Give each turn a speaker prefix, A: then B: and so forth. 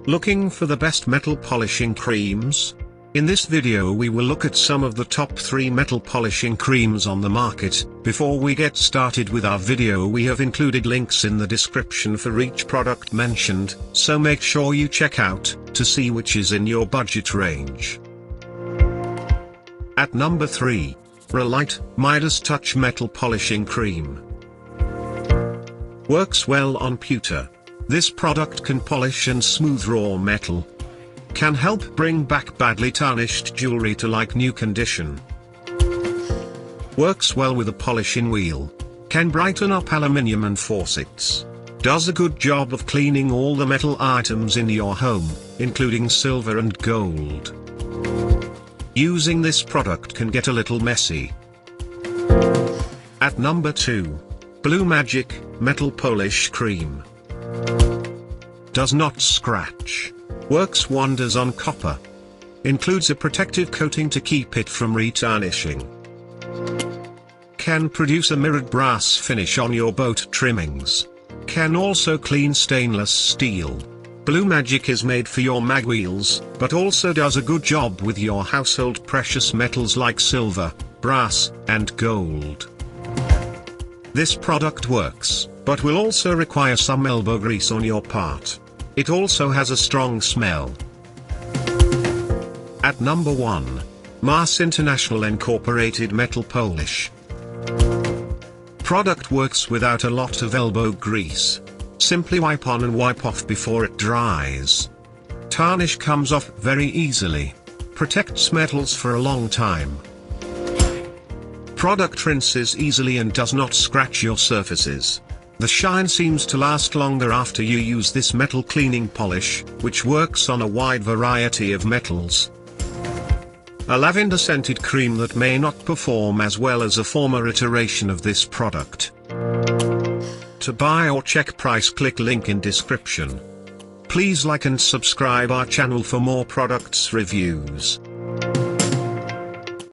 A: Looking for the best metal polishing creams? In this video we will look at some of the top 3 metal polishing creams on the market. Before we get started with our video, we have included links in the description for each product mentioned, so make sure you check out to see which is in your budget range. At number 3. Rolite Midas Touch Metal Polishing Cream. Works well on pewter. This product can polish and smooth raw metal. Can help bring back badly tarnished jewelry to like new condition. Works well with a polishing wheel. Can brighten up aluminium and faucets. Does a good job of cleaning all the metal items in your home, including silver and gold. Using this product can get a little messy. At number 2. Blue Magic Metal Polish Cream. Does not scratch. Works wonders on copper. Includes a protective coating to keep it from retarnishing. Can produce a mirrored brass finish on your boat trimmings. Can also clean stainless steel. Blue Magic is made for your mag wheels, but also does a good job with your household precious metals like silver, brass, and gold. This product works, but will also require some elbow grease on your part. It also has a strong smell. At number 1. Maas International Incorporated Metal Polish. Product works without a lot of elbow grease. Simply wipe on and wipe off before it dries. Tarnish comes off very easily. Protects metals for a long time. Product rinses easily and does not scratch your surfaces. The shine seems to last longer after you use this metal cleaning polish, which works on a wide variety of metals. A lavender-scented cream that may not perform as well as a former iteration of this product. To buy or check price, click link in description. Please like and subscribe our channel for more products reviews.